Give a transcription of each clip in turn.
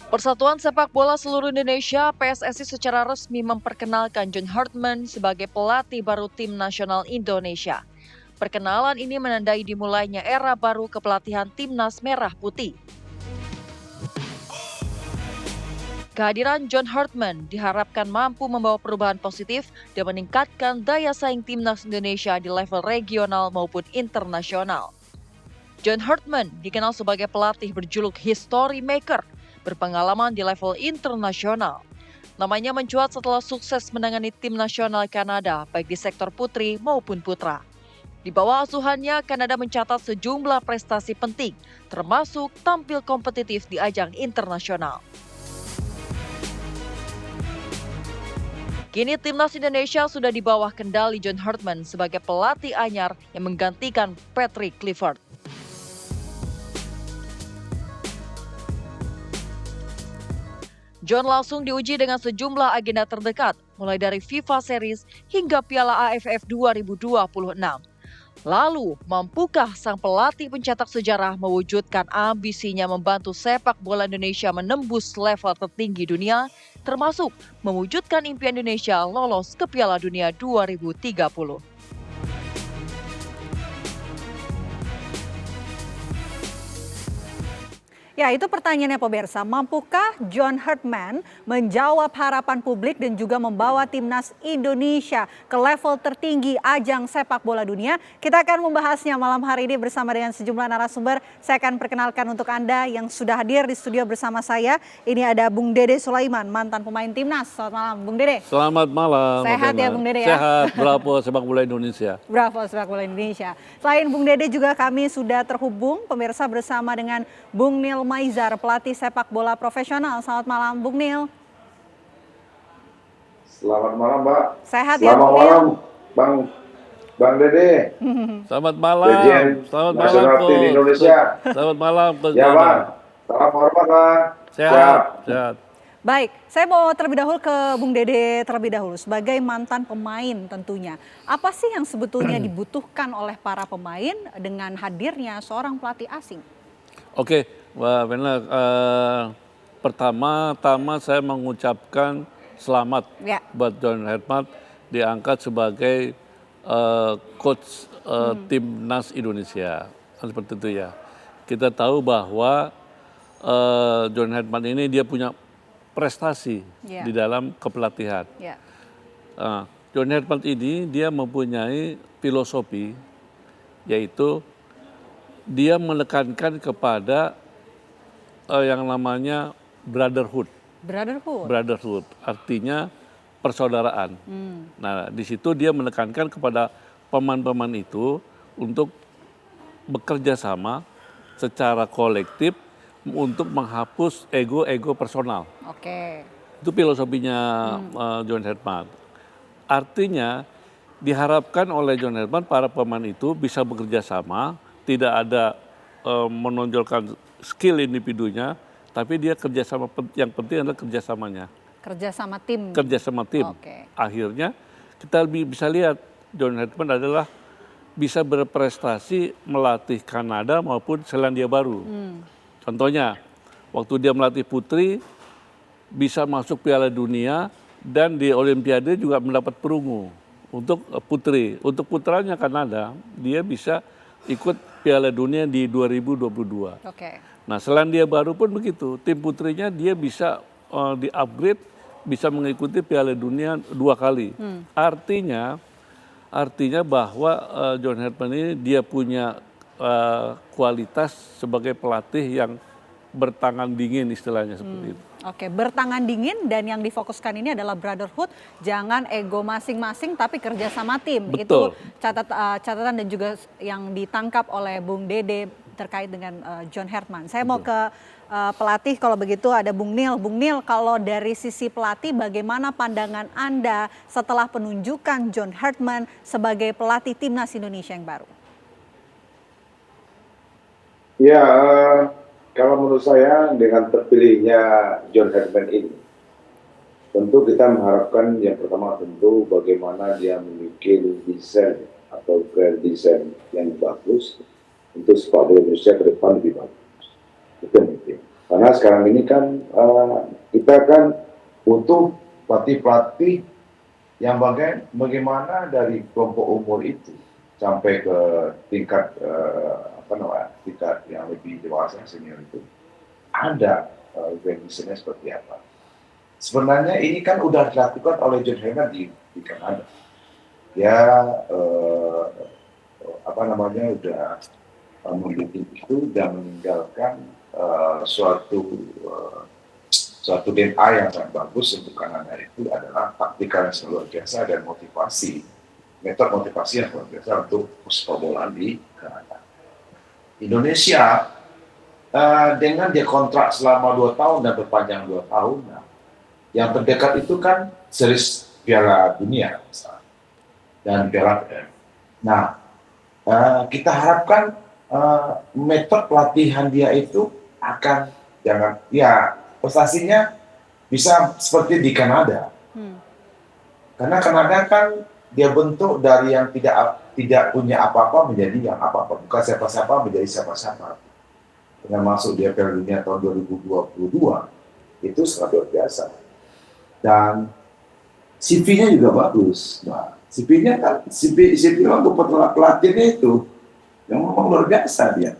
Persatuan Sepak Bola Seluruh Indonesia (PSSI) secara resmi memperkenalkan John Hartman sebagai pelatih baru tim nasional Indonesia. Perkenalan ini menandai dimulainya era baru kepelatihan Timnas Merah Putih. Kehadiran John Hartman diharapkan mampu membawa perubahan positif dan meningkatkan daya saing Timnas Indonesia di level regional maupun internasional. John Hartman dikenal sebagai pelatih berjuluk History Maker, berpengalaman di level internasional. Namanya mencuat setelah sukses menangani tim nasional Kanada baik di sektor putri maupun putra. Di bawah asuhannya, Kanada mencatat sejumlah prestasi penting, termasuk tampil kompetitif di ajang internasional. Kini timnas Indonesia sudah di bawah kendali John Hartman sebagai pelatih anyar yang menggantikan Patrick Clifford. John langsung diuji dengan sejumlah agenda terdekat, mulai dari FIFA Series hingga Piala AFF 2026. Lalu, mampukah sang pelatih pencetak sejarah mewujudkan ambisinya membantu sepak bola Indonesia menembus level tertinggi dunia, termasuk mewujudkan impian Indonesia lolos ke Piala Dunia 2030? Ya, itu pertanyaannya pemirsa. Mampukah John Hartman menjawab harapan publik dan juga membawa timnas Indonesia ke level tertinggi ajang sepak bola dunia? Kita akan membahasnya malam hari ini bersama dengan sejumlah narasumber. Saya akan perkenalkan untuk Anda yang sudah hadir di studio bersama saya. Ini ada Bung Dede Sulaiman, mantan pemain timnas. Selamat malam, Bung Dede. Selamat malam. Sehat ya, Bung Dede ya? Sehat, bravo sepak bola Indonesia. Bravo sepak bola Indonesia. Selain Bung Dede juga kami sudah terhubung pemirsa bersama dengan Bung Nil Maizar, pelatih sepak bola profesional. Selamat malam, Bung Nil. Selamat malam, Mbak. Sehat ya, Selamat Bung Nil? malam, Bang Dede. Selamat malam. Selamat malam, Nasional Tim Coach. Indonesia. Selamat malam, Coach. Ya, Bang. Salam hormat, Bang. Sehat, sehat. Baik, saya mau terlebih dahulu ke Bung Dede terlebih dahulu sebagai mantan pemain tentunya. Apa sih yang sebetulnya dibutuhkan oleh para pemain dengan hadirnya seorang pelatih asing? Oke, Mbak Vena, pertama-tama saya mengucapkan selamat buat John Hartman diangkat sebagai coach timnas Indonesia. Kan seperti itu ya. Kita tahu bahwa John Hartman ini dia punya prestasi di dalam kepelatihan. John Hartman ini dia mempunyai filosofi, yaitu dia menekankan kepada yang namanya brotherhood. Brotherhood artinya persaudaraan. Nah, di situ dia menekankan kepada pemain-pemain itu untuk bekerja sama secara kolektif untuk menghapus ego-ego personal. Itu filosofinya John Hartman. Artinya diharapkan oleh John Hartman para pemain itu bisa bekerja sama, tidak ada menonjolkan skill individunya, tapi dia kerjasama, yang penting adalah kerjasamanya. Kerjasama tim. Kerjasama tim. Akhirnya kita bisa lihat John Hartman adalah bisa berprestasi melatih Kanada maupun Selandia Baru. Contohnya, waktu dia melatih putri bisa masuk Piala Dunia dan di Olimpiade juga mendapat perunggu untuk putri. Untuk putranya Kanada, dia bisa ikut Piala Dunia di 2022. Nah, Selandia Baru pun begitu. Tim putrinya dia bisa di-upgrade, bisa mengikuti Piala Dunia 2 kali. Artinya bahwa John Hartman ini dia punya kualitas sebagai pelatih yang bertangan dingin istilahnya seperti itu. Bertangan dingin dan yang difokuskan ini adalah brotherhood, jangan ego masing-masing tapi kerja sama tim. Betul. Itu catatan dan juga yang ditangkap oleh Bung Dede terkait dengan John Hartman. Saya mau ke pelatih kalau begitu ada Bung Nil. Bung Nil, kalau dari sisi pelatih bagaimana pandangan Anda setelah penunjukan John Hartman sebagai pelatih timnas Indonesia yang baru? Ya, kalau menurut saya dengan terpilihnya John Hartman ini, tentu kita mengharapkan yang pertama tentu bagaimana dia memiliki desain atau grand design yang bagus untuk sepak bola Indonesia ke depan lebih bagus. Itu yang penting. Karena sekarang ini kan kita kan butuh pelatih-pelatih yang bagaimana dari kelompok umur itu sampai ke tingkat tingkat yang lebih dewasa senior itu ada kondisinya seperti apa. Sebenarnya ini kan udah dilakukan oleh John Herdman di Kanada. Dia udah membikin itu dan meninggalkan suatu DNA yang sangat bagus untuk Kanada itu adalah taktikal yang luar biasa dan metode motivasi yang luar biasa untuk sepak bola di Kanada. Indonesia dengan dia kontrak selama 2 tahun dan berpanjang 2 tahun, yang terdekat itu kan series Piala Dunia dan Piala AFF. Nah, kita harapkan metode pelatihan dia itu akan prestasinya bisa seperti di Kanada. Karena Kanada kan dia bentuk dari yang tidak punya apa-apa menjadi yang apa-apa, bukan siapa-siapa menjadi siapa-siapa. Dengan masuk dia Piala Dunia tahun 2022 itu sangat luar biasa. Dan CV-nya juga bagus. Nah, CV-nya kan CV untuk pelatihnya itu yang memang luar biasa dia.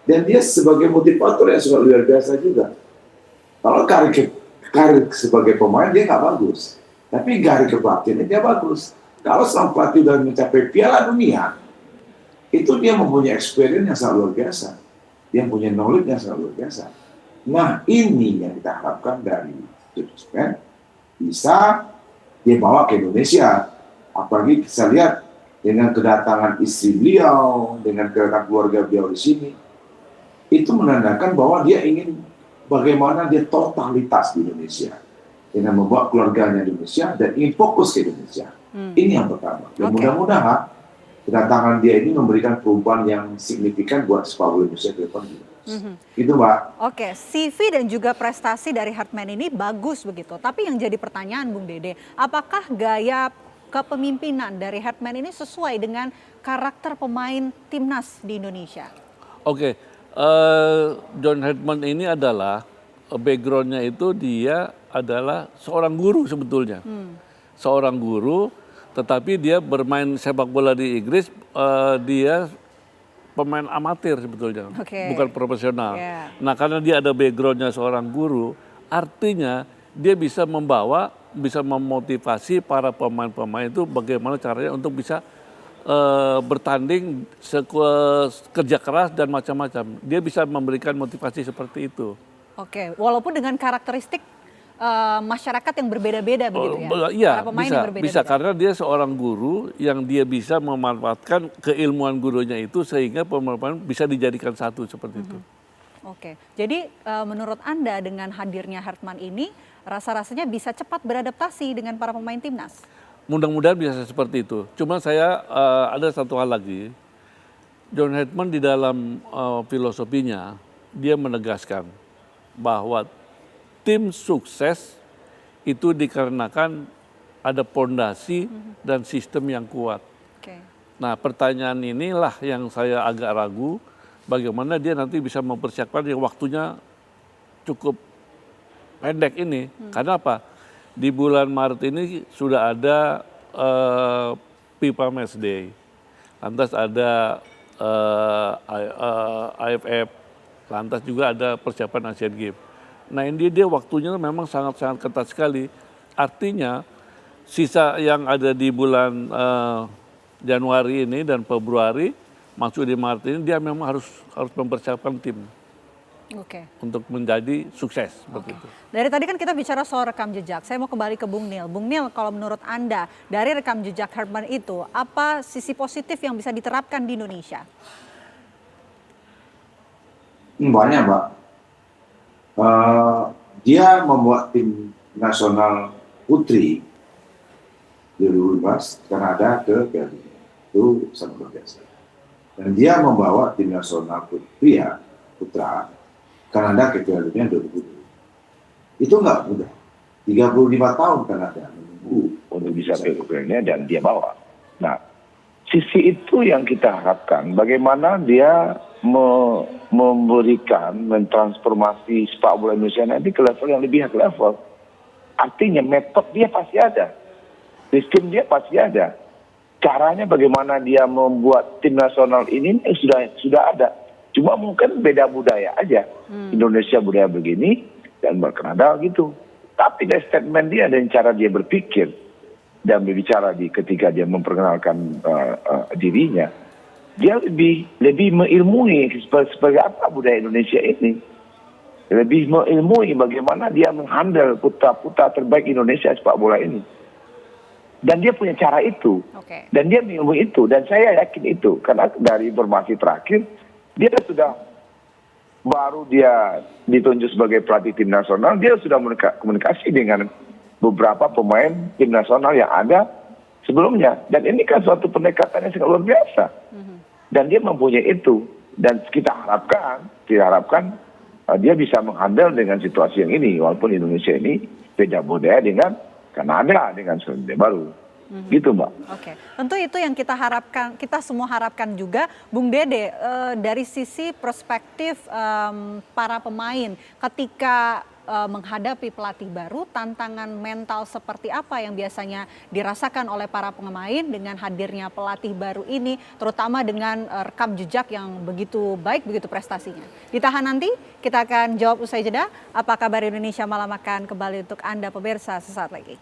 Dan dia sebagai motivator yang sangat luar biasa juga. Kalau karir sebagai pemain dia nggak bagus, tapi karir kepelatihannya dia bagus. Kalau seorang pelatih sudah mencapai Piala Dunia, itu dia mempunyai experience yang sangat luar biasa. Dia punya knowledge yang sangat luar biasa. Nah, ini yang kita harapkan dari John bisa dia bawa ke Indonesia. Apalagi kita lihat dengan kedatangan istri beliau, dengan kedatangan keluarga beliau di sini, itu menandakan bahwa dia ingin bagaimana dia totalitas di Indonesia dengan membawa keluarganya di Indonesia dan ingin fokus ke Indonesia. Ini yang pertama. Dan mudah-mudahan kedatangan dia ini memberikan perubahan yang signifikan buat sepak bola Indonesia ke depan. Gitu, Mbak. Oke, CV dan juga prestasi dari Herdman ini bagus begitu. Tapi yang jadi pertanyaan, Bung Dede, apakah gaya kepemimpinan dari Herdman ini sesuai dengan karakter pemain timnas di Indonesia? Oke, John Herdman ini adalah backgroundnya itu dia adalah seorang guru sebetulnya. Seorang guru, tetapi dia bermain sepak bola di Inggris, dia pemain amatir sebetulnya, bukan profesional. Nah, karena dia ada backgroundnya seorang guru, artinya dia bisa memotivasi para pemain-pemain itu bagaimana caranya untuk bisa bertanding kerja keras dan macam-macam. Dia bisa memberikan motivasi seperti itu. Oke, walaupun dengan karakteristik masyarakat yang berbeda-beda begitu ya? Iya, bisa karena dia seorang guru yang dia bisa memanfaatkan keilmuan gurunya itu sehingga pemain bisa dijadikan satu seperti itu. Oke, jadi menurut Anda dengan hadirnya Herdman ini rasa-rasanya bisa cepat beradaptasi dengan para pemain timnas? Mudah-mudahan bisa seperti itu. Cuma saya ada satu hal lagi, John Herdman di dalam filosofinya dia menegaskan bahwa tim sukses itu dikarenakan ada pondasi dan sistem yang kuat. Nah, pertanyaan inilah yang saya agak ragu, bagaimana dia nanti bisa mempersiapkan yang waktunya cukup pendek ini. Karena apa? Di bulan Maret ini sudah ada FIFA Match Day, lantas ada AFF, lantas juga ada persiapan Asian Games. Nah, ini dia waktunya memang sangat-sangat ketat sekali. Artinya sisa yang ada di bulan Januari ini dan Februari masuk di Maret ini dia memang harus mempersiapkan tim untuk menjadi sukses seperti itu. Dari tadi kan kita bicara soal rekam jejak. Saya mau kembali ke Bung Nil. Bung Nil, kalau menurut Anda dari rekam jejak Herdman itu apa sisi positif yang bisa diterapkan di Indonesia? Banyak, Mbak. Dia membuat tim nasional putri 2015 Kanada ke Piala Dunia. Itu sangat luar biasa. Dan dia membawa tim nasional putra Kanada ke Piala Dunia 2020. Itu nggak mudah. 35 tahun Kanada menunggu untuk bisa ke Ukraina dan dia bawa. Nah, sisi itu yang kita harapkan. Bagaimana dia mentransformasi sepak bola Indonesia nanti ke level yang lebih high level. Artinya metode dia pasti ada, sistem dia pasti ada, caranya bagaimana dia membuat tim nasional ini sudah ada. Cuma mungkin beda budaya aja. Indonesia budaya begini dan Kanada gitu. Tapi dari statement dia dan cara dia berpikir dan berbicara ketika dia memperkenalkan dirinya, dia lebih mengilmui sebagai apa budaya Indonesia ini, lebih mengilmui bagaimana dia menghandle putra-putra terbaik Indonesia sepak bola ini, dan dia punya cara itu, dan dia mengilmui itu, dan saya yakin itu karena dari informasi terakhir dia sudah baru dia ditunjuk sebagai pelatih tim nasional, dia sudah komunikasi dengan beberapa pemain tim nasional yang ada sebelumnya. Dan ini kan suatu pendekatan yang sangat luar biasa. Dan dia mempunyai itu. Dan kita harapkan dia bisa menghandle dengan situasi yang ini. Walaupun Indonesia ini beda budaya dengan Kanada, dengan Selandia Baru. Gitu, Mbak. Oke, tentu itu yang kita harapkan, kita semua harapkan juga, Bung Dede, dari sisi perspektif para pemain ketika menghadapi pelatih baru, tantangan mental seperti apa yang biasanya dirasakan oleh para pemain dengan hadirnya pelatih baru ini, terutama dengan rekam jejak yang begitu baik, begitu prestasinya. Ditahan nanti, kita akan jawab usai jeda. Apa kabar Indonesia Malam akan kembali untuk Anda pemirsa sesaat lagi.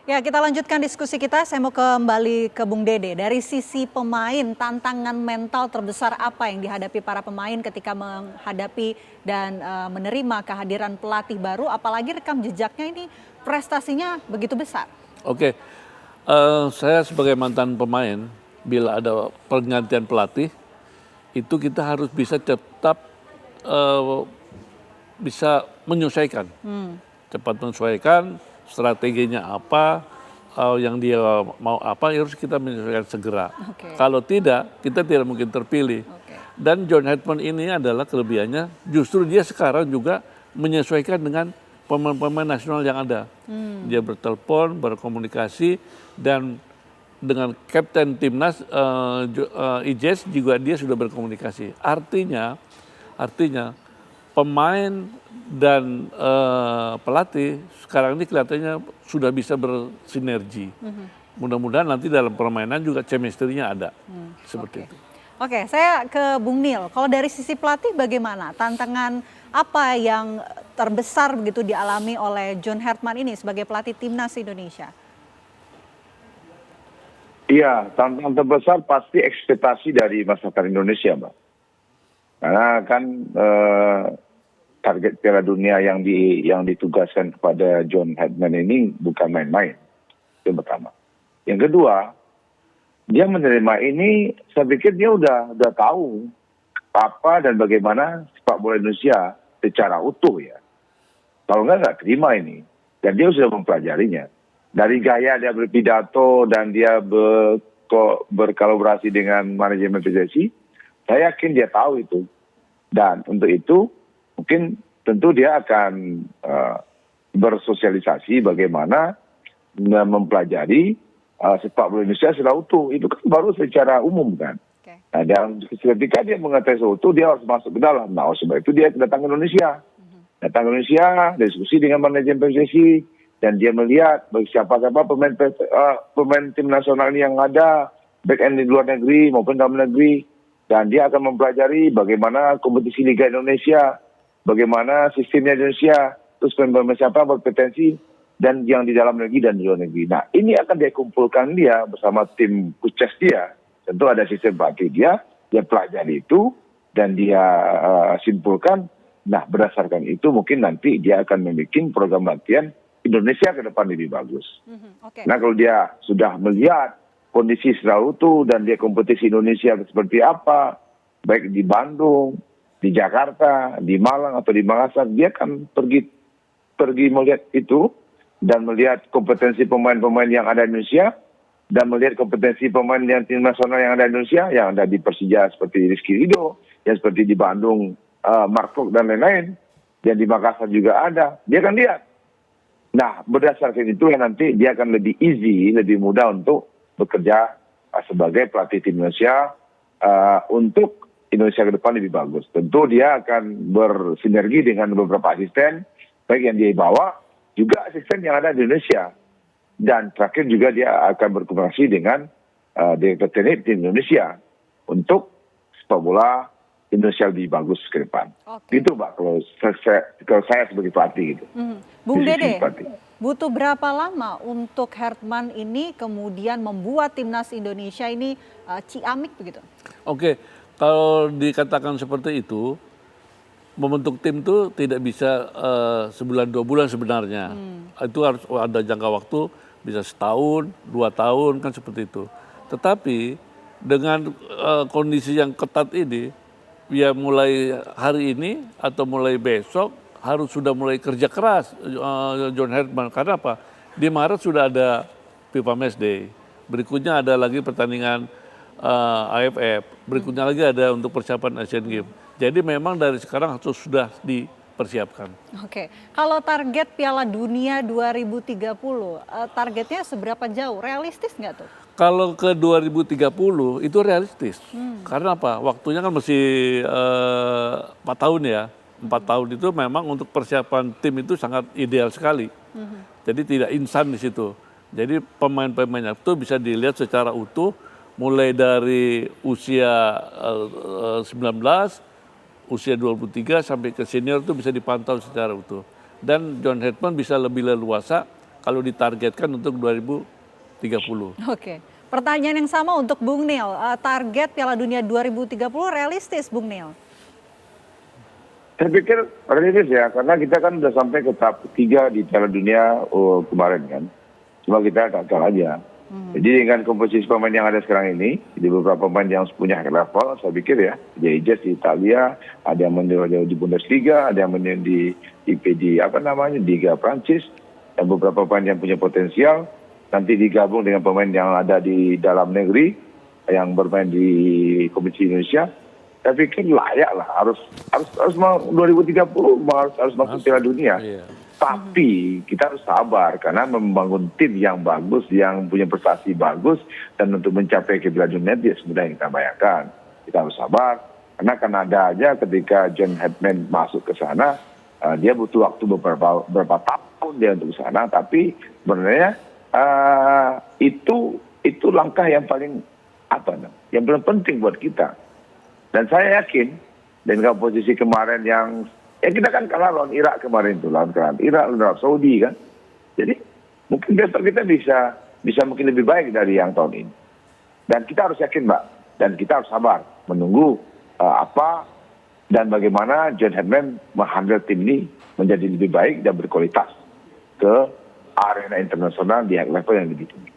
Ya, kita lanjutkan diskusi kita. Saya mau kembali ke Bung Dede. Dari sisi pemain, tantangan mental terbesar apa yang dihadapi para pemain ketika menghadapi dan menerima kehadiran pelatih baru, apalagi rekam jejaknya ini prestasinya begitu besar? Oke, saya sebagai mantan pemain, bila ada pergantian pelatih, itu kita harus bisa tetap bisa menyesuaikan, cepat menyesuaikan. Strateginya apa, yang dia mau apa, harus kita menyesuaikan segera. Kalau tidak, kita tidak mungkin terpilih. Dan John Hedman ini adalah kelebihannya, justru dia sekarang juga menyesuaikan dengan pemain-pemain nasional yang ada. Dia bertelepon, berkomunikasi, dan dengan kapten timnas Ijes juga dia sudah berkomunikasi. Artinya pemain dan pelatih sekarang ini kelihatannya sudah bisa bersinergi. Mudah-mudahan nanti dalam permainan juga chemistry-nya ada. Seperti itu. Oke, saya ke Bung Nil. Kalau dari sisi pelatih bagaimana? Tantangan apa yang terbesar begitu dialami oleh John Hedman ini sebagai pelatih timnas Indonesia? Iya, tantangan terbesar pasti ekspektasi dari masyarakat Indonesia, Mbak. Karena kan target Piala Dunia yang ditugaskan kepada John Hedman ini bukan main-main. Itu yang pertama. Yang kedua, dia menerima ini, saya pikir dia udah tahu apa dan bagaimana sepak bola Indonesia secara utuh ya. Kalau nggak terima ini. Dan dia sudah mempelajarinya. Dari gaya dia berpidato dan dia berkolaborasi dengan manajemen PSSI, saya yakin dia tahu itu. Dan untuk itu mungkin tentu dia akan bersosialisasi bagaimana mempelajari sepak bola Indonesia secara utuh. Itu kan baru secara umum kan. Nah, dan ketika dia mengetahui utuh, dia harus masuk ke dalam. Nah, sebab itu dia datang ke Indonesia. Datang ke Indonesia, diskusi dengan manajemen PSSI, dan dia melihat siapa-siapa pemain tim nasional ini yang ada, baik di luar negeri maupun dalam negeri. Dan dia akan mempelajari bagaimana kompetisi Liga Indonesia, bagaimana sistemnya Indonesia, terus pemain siapa berpotensi, dan yang di dalam negeri dan di luar negeri. Nah, ini akan dia kumpulkan dia bersama tim Kuces dia. Tentu ada sistem pelatih dia pelajari itu, dan dia simpulkan. Nah, berdasarkan itu mungkin nanti dia akan membuat program latihan Indonesia ke depan lebih bagus. Nah, kalau dia sudah melihat kondisi secara utuh dan dia kompetisi Indonesia seperti apa, baik di Bandung, di Jakarta, di Malang atau di Makassar, dia akan pergi melihat itu dan melihat kompetensi pemain-pemain yang ada di Indonesia dan melihat kompetensi pemain yang tim nasional yang ada di Indonesia, yang ada di Persija seperti Rizky Ridho, yang seperti di Bandung Mark Klok dan lain-lain, dan di Makassar juga ada. Dia akan lihat. Nah, berdasarkan itu nanti dia akan lebih easy, lebih mudah untuk bekerja sebagai pelatih tim Indonesia untuk Indonesia ke depan lebih bagus. Tentu dia akan bersinergi dengan beberapa asisten, baik yang dia bawa, juga asisten yang ada di Indonesia. Dan terakhir juga dia akan berkomunikasi dengan Direktur Teknik di Indonesia untuk sepak bola Indonesia lebih bagus ke depan. Gitu Mbak, kalau saya sebagai pelatih gitu. Bung Dede, butuh berapa lama untuk Herdman ini kemudian membuat timnas Indonesia ini ciamik begitu? Oke, kalau dikatakan seperti itu, membentuk tim itu tidak bisa sebulan 2 bulan sebenarnya. Itu harus ada jangka waktu bisa setahun, 2 tahun kan seperti itu. Tetapi dengan kondisi yang ketat ini, ya mulai hari ini atau mulai besok harus sudah mulai kerja keras John Herdman. Karena apa? Di Maret sudah ada FIFA Matchday. Berikutnya ada lagi pertandingan AFF. Berikutnya lagi ada untuk persiapan Asian Games. Jadi memang dari sekarang harus sudah dipersiapkan. Oke, kalau target Piala Dunia 2030, targetnya seberapa jauh? Realistis nggak tuh? Kalau ke 2030 itu realistis. Karena apa? Waktunya kan masih 4 tahun ya. 4 tahun itu memang untuk persiapan tim itu sangat ideal sekali. Jadi tidak instan di situ. Jadi pemain-pemainnya itu bisa dilihat secara utuh, mulai dari usia 19, usia 23 sampai ke senior itu bisa dipantau secara utuh. Dan John Herdman bisa lebih leluasa kalau ditargetkan untuk 2030. Oke, pertanyaan yang sama untuk Bung Nil. Target Piala Dunia 2030 realistis, Bung Nil? Saya pikir realistis ya, karena kita kan sudah sampai ke tahap ketiga di Piala Dunia kemarin kan. Cuma kita gagal aja. Jadi dengan komposisi pemain yang ada sekarang ini, di beberapa pemain yang punya level, saya pikir ya, Jazz di Italia, ada yang main di Bundesliga, ada yang main di Liga Prancis, dan beberapa pemain yang punya potensial, nanti digabung dengan pemain yang ada di dalam negeri, yang bermain di kompetisi Indonesia, saya pikir layak lah, harus 2030 harus masuk Piala Dunia. Tapi kita harus sabar karena membangun tim yang bagus, yang punya prestasi bagus, dan untuk mencapai ke Piala Dunia tidak semudah yang kita bayangkan. Kita harus sabar karena Kanada aja ketika John Herdman masuk ke sana, dia butuh waktu beberapa tahun dia untuk ke sana. Tapi sebenarnya itu langkah yang paling yang paling penting buat kita. Dan saya yakin dengan posisi kemarin yang kita kan kalah lawan Irak kemarin itu, lawan Irak, lawan Arab Saudi kan. Jadi mungkin besok kita bisa mungkin lebih baik dari yang tahun ini. Dan kita harus yakin Mbak, dan kita harus sabar menunggu apa dan bagaimana John Herdman menghandle tim ini menjadi lebih baik dan berkualitas ke arena internasional di level yang lebih tinggi.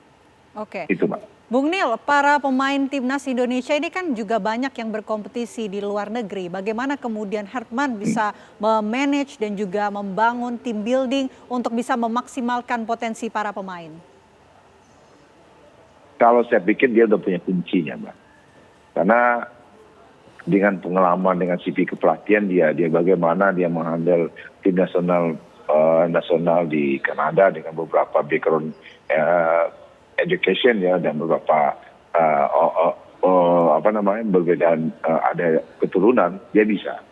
Oke. Itu Mbak. Bung Nil, para pemain timnas Indonesia ini kan juga banyak yang berkompetisi di luar negeri. Bagaimana kemudian Herdman bisa memanage dan juga membangun tim building untuk bisa memaksimalkan potensi para pemain? Kalau saya pikir dia udah punya kuncinya, Mbak. Karena dengan pengalaman, dengan CV kepelatihan dia bagaimana dia menghandle tim nasional di Kanada dengan beberapa background education ya, dan beberapa perbedaan ada keturunan, dia bisa.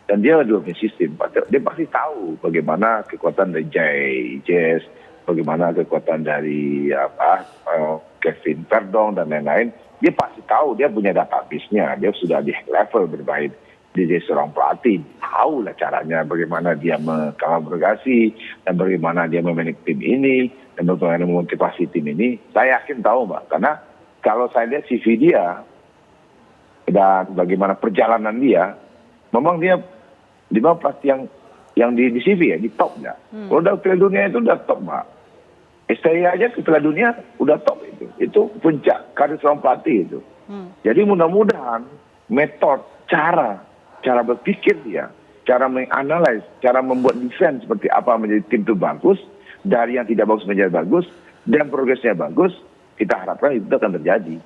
Dan dia udah punya sistem, dia pasti tahu bagaimana kekuatan dari Jazz, bagaimana kekuatan dari Kevin Perdong dan lain-lain. Dia pasti tahu, dia punya database-nya, dia sudah di level bermain. Dia seorang pelatih, tahu lah caranya bagaimana dia mengkolaborasi dan bagaimana dia memanage tim ini dan bagaimana memotivasi tim ini. Saya yakin tahu Mbak, karena kalau saya lihat CV dia dan bagaimana perjalanan dia, memang dia pelatih yang di CV ya, di top ya. Kalau udah Piala Dunia itu udah top Mbak. STI aja ke Piala Dunia udah top itu. Itu puncak karir seorang pelatih itu. Jadi mudah-mudahan metode, cara berpikir dia, cara menganalisis, cara membuat desain seperti apa menjadi tim itu bagus, dari yang tidak bagus menjadi bagus, dan progresnya bagus, kita harapkan itu akan terjadi.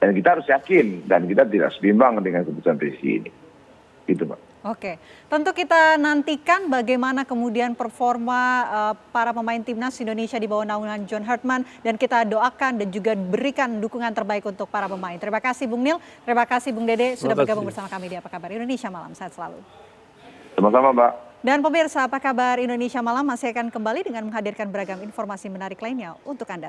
Dan kita harus yakin, dan kita tidak harus bimbang dengan keputusan PSSI ini. Gitu Pak. Oke, tentu kita nantikan bagaimana kemudian performa para pemain timnas Indonesia di bawah naungan John Hartman, dan kita doakan dan juga berikan dukungan terbaik untuk para pemain. Terima kasih Bung Nil, terima kasih Bung Dede sudah bergabung bersama kami di Apa Kabar Indonesia Malam. Sehat selalu. Sama-sama, Mbak. Dan pemirsa, Apa Kabar Indonesia Malam masih akan kembali dengan menghadirkan beragam informasi menarik lainnya untuk Anda.